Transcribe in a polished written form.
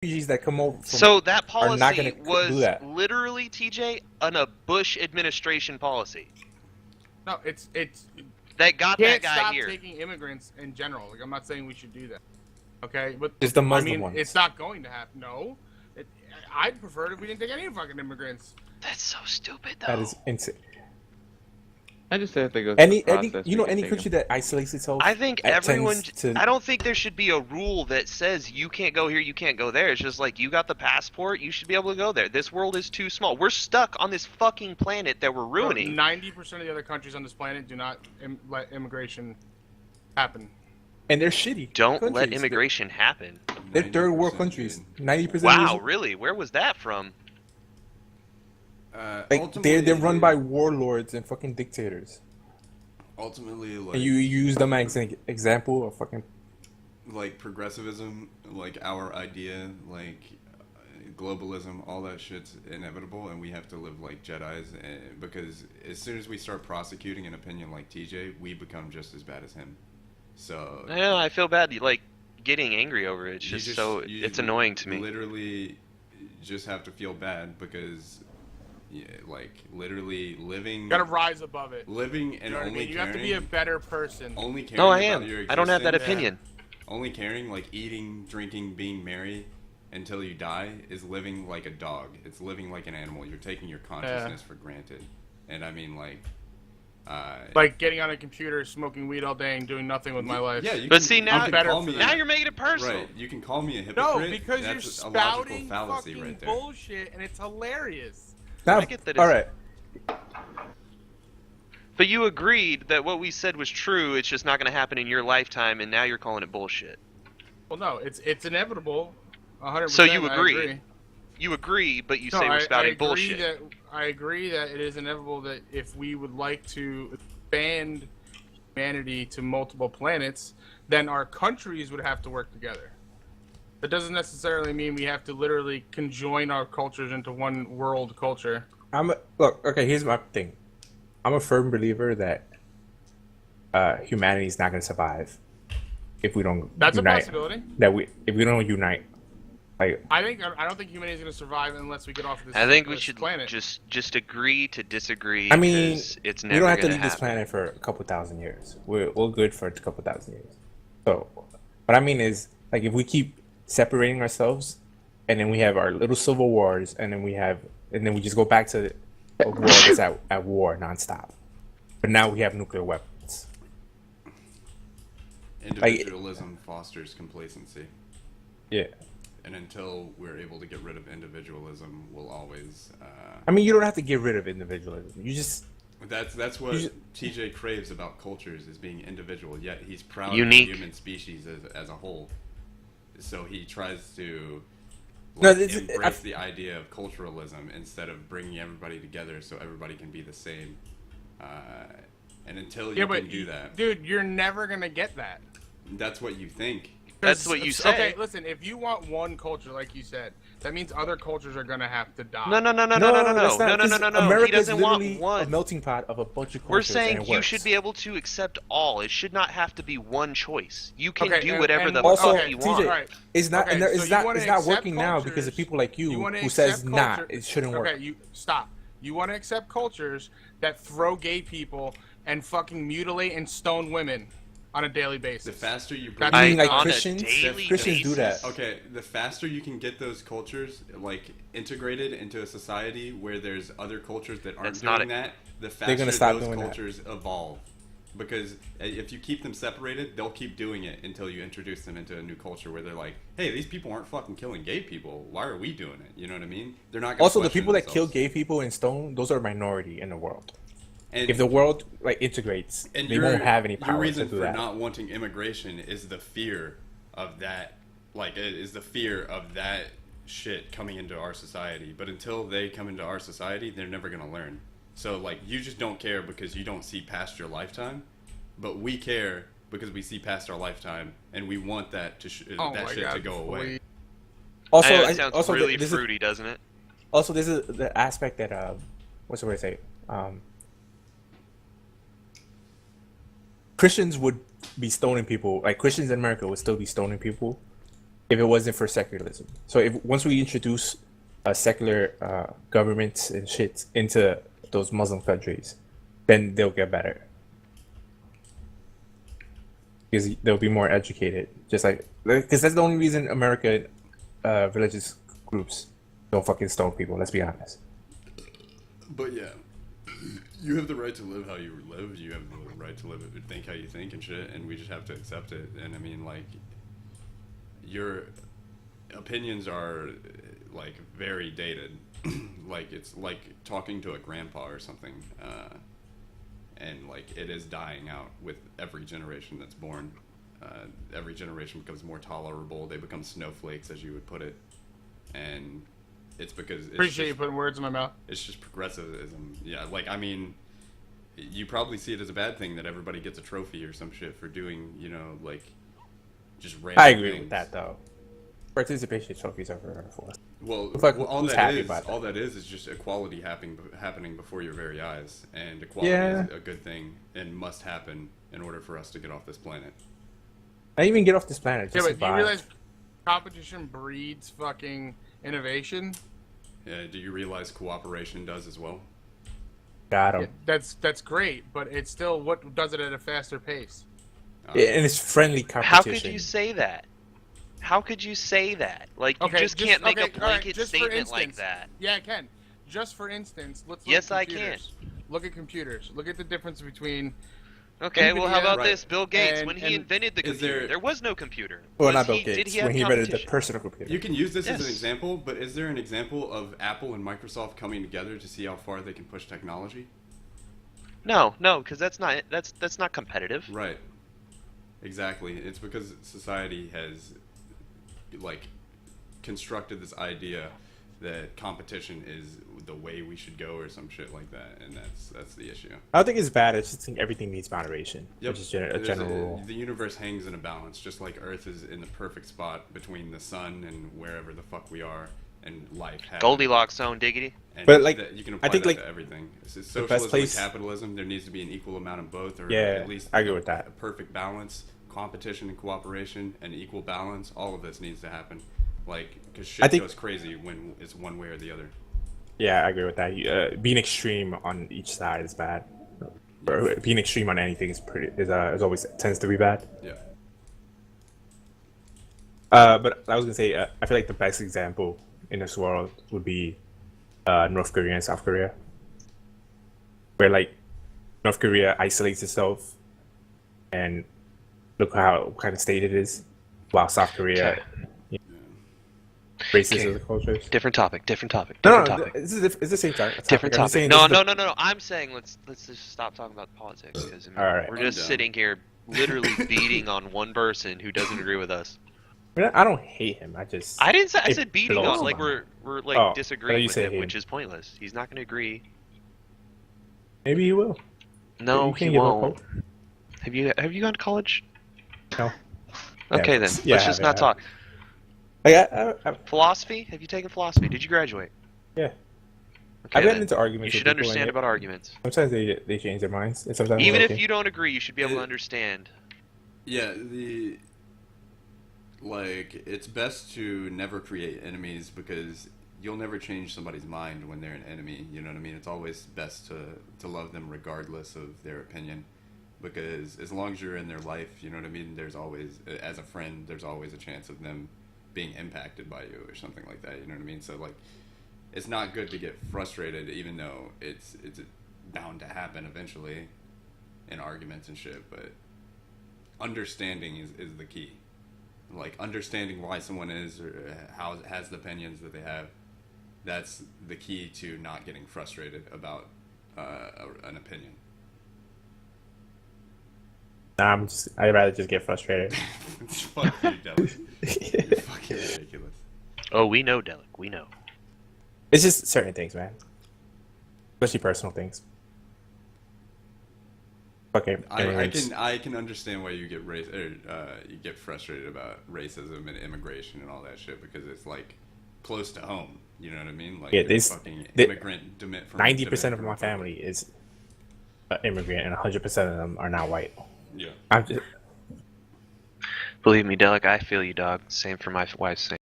refugees that come over from So that are not policy gonna do was that. literally, TJ, a Bush administration policy No, it's that got that can't guy stop here. taking immigrants in general. Like I'm not saying we should do that. Okay, but Just the I Muslim mean, ones. it's not going to happen. No, I'd prefer it if we didn't take any fucking immigrants. That's so stupid, though. That is insane. I just have to go through Any the process. any country that isolates itself. I think everyone. To... I don't think there should be a rule that says you can't go here, you can't go there. It's just like you got the passport, you should be able to go there. This world is too small. We're stuck on this fucking planet that we're ruining. 90% of the other countries on this planet do not let immigration happen. And they're shitty. Don't countries. let immigration happen. They're third world countries. 90%. Wow, really? Where was that from? Like they're run by warlords and fucking dictators. Ultimately, like, and you use them as an example of fucking like progressivism, like our idea, like globalism, all that shit's inevitable, and we have to live like Jedis. Because as soon as we start prosecuting an opinion like TJ, we become just as bad as him. So yeah, I feel bad. Like getting angry over it. It's just so it's annoying to me. Literally, just have to feel bad because. Yeah, like literally living. You gotta rise above it. Living and you know what only I mean? You caring. have to be a better person. Only caring. No, I about am. Your I don't have that existence, opinion. Only caring, like eating, drinking, being merry until you die, is living like a dog. It's living like an animal. You're taking your consciousness for granted. And I mean, like getting on a computer, smoking weed all day, and doing nothing with my life. Yeah, you but can, see now, now you're making it personal. Right, you can call me a hypocrite. No, because That's you're a logical spouting fallacy fucking right there. bullshit, and it's hilarious. now, I get that. All right. But you agreed that what we said was true. It's just not going to happen in your lifetime, and now you're calling it bullshit. Well, no, it's inevitable. 100%. So you agree? I agree. You agree, but you say we're spouting bullshit. I agree that it is inevitable that if we would like to expand humanity to multiple planets, then our countries would have to work together. That doesn't necessarily mean we have to literally conjoin our cultures into one world culture. Look, okay, here's my thing. I'm a firm believer that humanity is not going to survive if we don't That's unite. a possibility. If we don't unite. Like I don't think humanity is going to survive unless we get off of this. I think we should planet. just agree to disagree. I mean, it's never we don't have to gonna leave this happen. planet for a couple thousand years. We're good for a couple thousand years. So, what I mean is, like, if we keep separating ourselves, and then we have our little civil wars, and then we just go back to a world that's at war nonstop. But now we have nuclear weapons. Individualism fosters complacency. Yeah. And until we're able to get rid of individualism, we'll always. I mean, you don't have to get rid of individualism. You just. That's what TJ craves about cultures, is being individual. Yet he's proud Unique. of the human species as a whole. So he tries to embrace the idea of culturalism instead of bringing everybody together so everybody can be the same. And until you can do that, dude, you're never gonna get that. That's what you think. That's what you say. Okay, listen. If you want one culture, like you said, that means other cultures are gonna have to die. No. America He doesn't want a one. melting pot of a bunch of cultures. We're saying and it you works. should be able to accept all. It should not have to be one choice. You can Okay, do whatever the also, fuck you TJ, want. Right. It's not. Okay, and it's so you not. wanna It's not accept working now because of cultures- people like you wanna who says accept not. culture- It shouldn't work. Okay, you stop. You want to accept cultures that throw gay people and fucking mutilate and stone women on a daily basis. The faster you bring, I mean, like on a Christians. daily Christians do that. basis. okay, the faster you can get those cultures like integrated into a society where there's other cultures that aren't That's not doing it. that, the They're gonna faster stop those doing that. cultures evolve. Because if you keep them separated, they'll keep doing it until you introduce them into a new culture where they're like, "Hey, these people aren't fucking killing gay people. Why are we doing it?" You know what I mean? They're not. Gonna Also, the question people that kill themselves. gay people in stone, those are a minority in the world. And, If the world like integrates, and they won't have any power Your reason to do for that. not wanting immigration is the fear of that. Like, it is the fear of that shit coming into our society. But until they come into our society, they're never gonna learn. So, like, you just don't care because you don't see past your lifetime. But we care because we see past our lifetime, and we want that to shit to go away. Also, I know, it sounds also really this fruity, doesn't it? Also, this is the aspect that what's the word to say? Christians would be stoning people. Like Christians in America would still be stoning people if it wasn't for secularism. So if once we introduce secular governments and shit into those Muslim countries, then they'll get better because they'll be more educated. Just like because that's the only reason America religious groups don't fucking stone people. Let's be honest. But yeah, you have the right to live how you live. You have the right to live think how you think and shit, and we just have to accept it. And I mean, like, your opinions are like very dated. Like it's like talking to a grandpa or something. And like it is dying out with every generation that's born. Every generation becomes more tolerable. They become snowflakes, as you would put it, and it's because it's Appreciate just, you putting words in my mouth. it's just progressivism. Yeah, like I mean, you probably see it as a bad thing that everybody gets a trophy or some shit for doing, you know, like just random I agree things. with that though. Participation trophies are for. Well, Fuck, all who's that happy is, about that? all that is just equality happening before your very eyes, and equality Yeah. is a good thing and must happen in order for us to get off this planet. I even get off this planet. Yeah, Just but do you survive. realize competition breeds fucking innovation? Do you realize cooperation does as well? Got 'em. Yeah, that's great, but it's still what does it at a faster pace. Yeah, and it's friendly competition. How could you say that? How could you say that? Like, you Okay, just can't make a all right, blanket just for statement like instance. that. Yeah, I can. Just for instance, let's look Yes, at I can. computers. Look at computers. Look at the difference between Okay, well, how NVIDIA, about right. this? Bill Gates, And- when he and invented the is computer, there- there was no computer. Well, Was not Bill he- Did Gates. he have When he invented the competition? personal computer. You can use this as an Yes. example, but is there an example of Apple and Microsoft coming together to see how far they can push technology? No, because that's not competitive. Right. Exactly. It's because society has like constructed this idea that competition is the way we should go or some shit like that, and that's the issue. I don't think it's bad. I just think everything needs moderation, Yep. which is a There's general rule. The universe hangs in a balance, just like Earth is in the perfect spot between the sun and wherever the fuck we are, and life happens. Goldilocks zone, diggity. And But, like, that you can I apply think, that like, to everything. It's the best socialism place- and capitalism. There needs to be an equal amount of both, or Yeah, at least I agree with that. a perfect balance, competition and cooperation, and equal balance. All of this needs to happen. Like, because I shit think- goes crazy when it's one way or the other. Yeah, I agree with that. Being extreme on each side is bad. Or being extreme on anything is always tends to be bad. Yeah. But I was gonna say, I feel like the best example in this world would be North Korea and South Korea, where like North Korea isolates itself, and look what kind of state it is, while South Korea Okay. embraces Okay. other cultures. Different topic. Different topic. No, Different no, topic. it's the same topic. Different I'm just topic. saying No, this is no, no. I'm saying let's just stop talking about politics because All right. we're I'm just done. sitting here literally beating on one person who doesn't agree with us. I don't hate him. I just I didn't say. I it said beating blows on like my we're like Oh, I thought disagreeing you with said him, him. which is pointless. He's not going to agree. maybe he will. No, You he can't give up won't. hope. Have you gone to college? No. Okay, then Yeah, let's just yeah, not I- talk. Like, Philosophy? Have you taken philosophy? Did you graduate? Yeah. Okay, I've gotten then. into arguments. You with should people understand and about arguments. sometimes they change their minds, and sometimes Even it's if okay. you don't agree, you should be able to understand. Yeah, it's best to never create enemies because you'll never change somebody's mind when they're an enemy. You know what I mean? It's always best to love them regardless of their opinion, because as long as you're in their life, you know what I mean. There's always, as a friend, there's always a chance of them being impacted by you or something like that. You know what I mean? So like, it's not good to get frustrated, even though it's bound to happen eventually in arguments and shit. But understanding is the key. Like, understanding why someone is or how has the opinions that they have, that's the key to not getting frustrated about an opinion. Nah, I'd rather just get frustrated. Fuck you, Delic. You're fucking ridiculous. Oh, we know, Delic. We know. It's just certain things, man. Especially personal things. Okay, I can understand why you get you get frustrated about racism and immigration and all that shit, because it's like close to home. You know what I mean? Like, Yeah, you're this- fucking the- immigrant. 90% of my family is immigrant, and 100% of them are not white. Yeah. I'm just, Believe me, Delic, I feel you, dog. Same for my wife's sake.